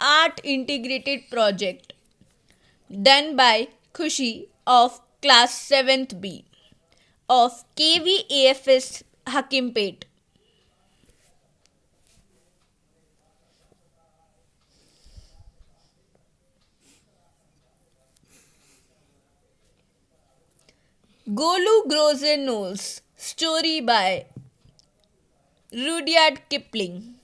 art integrated project done by Khushi of class 7th B of KVAFS Hakimpet. Golu grows a nose. Story by Rudyard Kipling.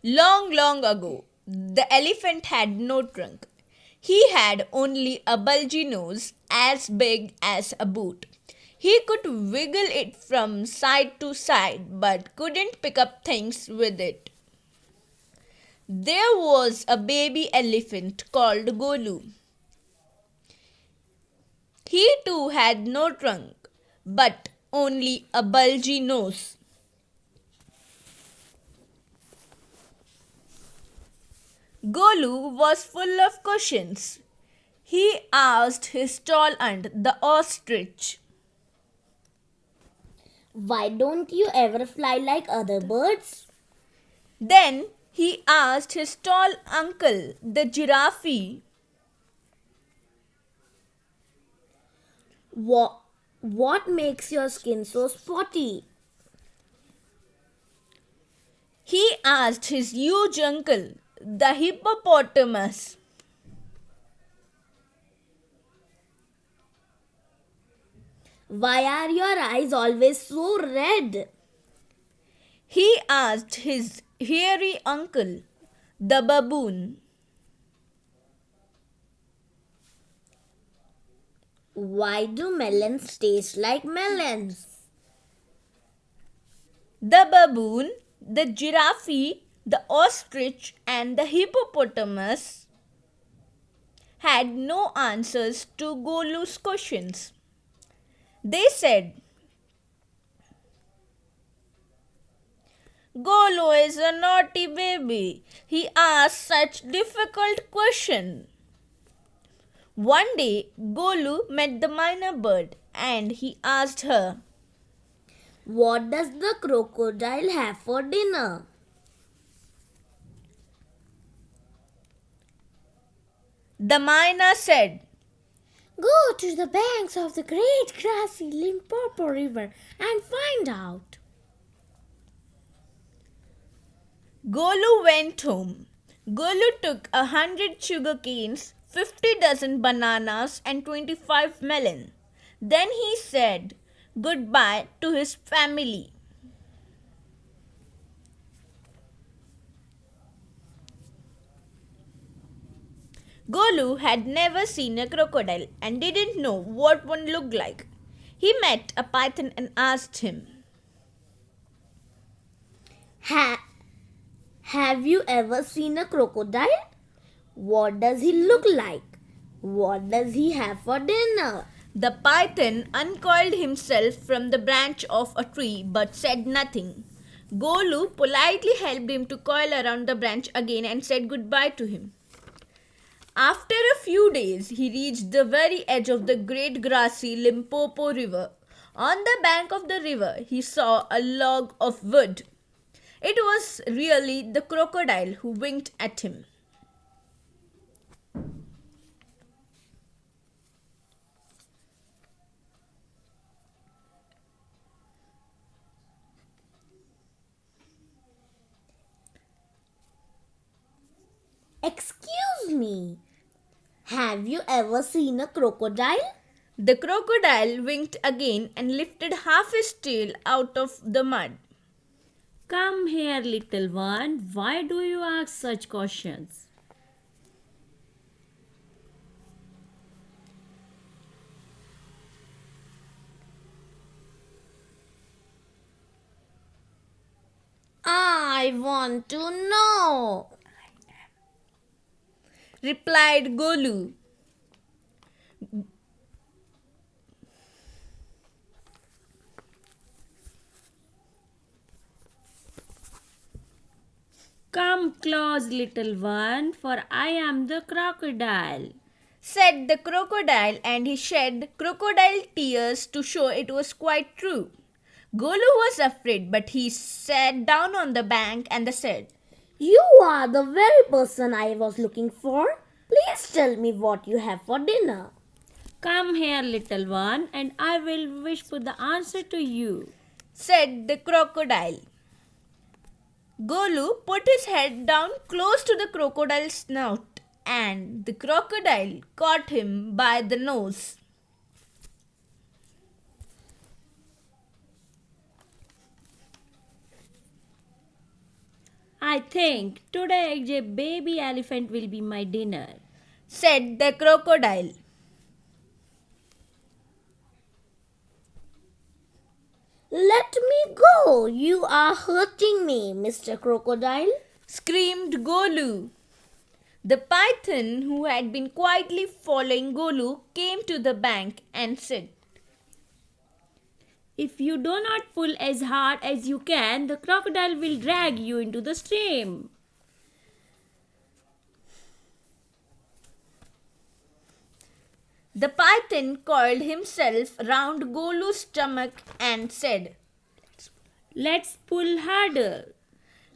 Long, long ago, the elephant had no trunk. He had only a bulgy nose as big as a boot. He could wiggle it from side to side but couldn't pick up things with it. There was a baby elephant called Golu. He too had no trunk but only a bulgy nose. Golu was full of questions. He asked his tall aunt, the ostrich. Why don't you ever fly like other birds? Then he asked his tall uncle, the giraffe. What makes your skin so spotty? He asked his huge uncle, the hippopotamus. Why are your eyes always so red? He asked his hairy uncle, the baboon. Why do melons taste like melons? The baboon, the giraffe, the ostrich, and the hippopotamus had no answers to Golu's questions. They said, Golu is a naughty baby. He asks such difficult questions. One day, Golu met the myna bird and he asked her, What does the crocodile have for dinner? The myna said, Go to the banks of the great grassy Limpopo River and find out. Golu went home. Golu took 100 sugar canes, 50 dozen bananas and 25 melon. Then he said goodbye to his family. Golu had never seen a crocodile and didn't know what one looked like. He met a python and asked him, Have you ever seen a crocodile? What does he look like? What does he have for dinner? The python uncoiled himself from the branch of a tree but said nothing. Golu politely helped him to coil around the branch again and said goodbye to him. After a few days, he reached the very edge of the great grassy Limpopo River. On the bank of the river, he saw a log of wood. It was really the crocodile who winked at him. Excuse me, have you ever seen a crocodile? The crocodile winked again and lifted half his tail out of the mud. Come here, little one. Why do you ask such questions? I want to know, replied Golu. Come close, little one, for I am the crocodile, said the crocodile, and he shed crocodile tears to show it was quite true. Golu was afraid, but he sat down on the bank and said, You are the very person I was looking for. Please tell me what you have for dinner. Come here, little one, and I will whisper the answer to you, said the crocodile. Golu put his head down close to the crocodile's snout, and the crocodile caught him by the nose. I think today a baby elephant will be my dinner, said the crocodile. Let me go. You are hurting me, Mr. Crocodile. Screamed Golu. The python, who had been quietly following Golu, came to the bank and said, if you do not pull as hard as you can, the crocodile will drag you into the stream. The python coiled himself round Golu's stomach and said, Let's pull harder.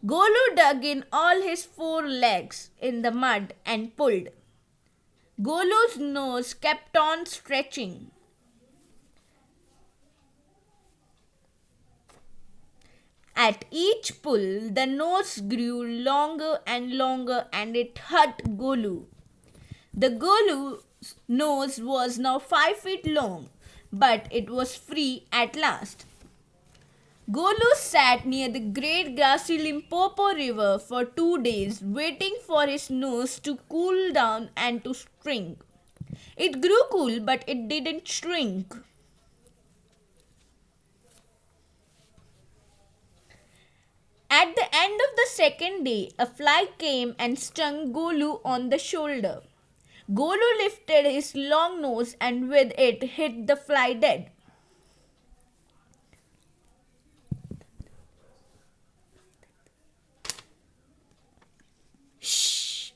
Golu dug in all his 4 legs in the mud and pulled. Golu's nose kept on stretching. At each pull, the nose grew longer and longer and it hurt Golu. The Golu's nose was now 5 feet long, but it was free at last. Golu sat near the great grassy Limpopo River for 2 days, waiting for his nose to cool down and to shrink. It grew cool, but it didn't shrink. At the end of the second day, a fly came and stung Golu on the shoulder. Golu lifted his long nose and with it hit the fly dead. Shh!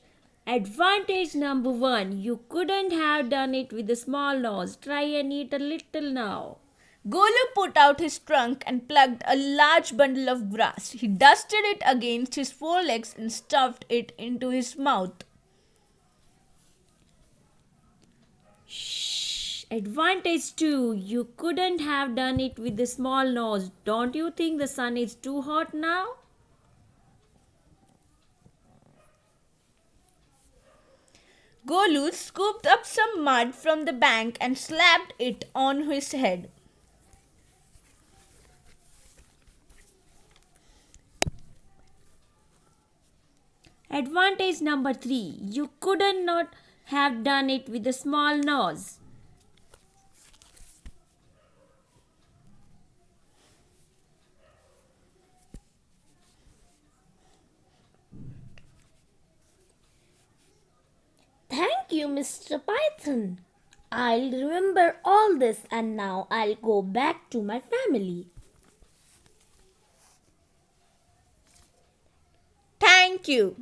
Advantage number 1. You couldn't have done it with a small nose. Try and eat a little now. Golu put out his trunk and plucked a large bundle of grass. He dusted it against his 4 legs and stuffed it into his mouth. Shh! Advantage 2. You couldn't have done it with a small nose. Don't you think the sun is too hot now? Golu scooped up some mud from the bank and slapped it on his head. Advantage number 3. You couldn't not have done it with a small nose. Thank you, Mr. Python. I'll remember all this and now I'll go back to my family. Thank you.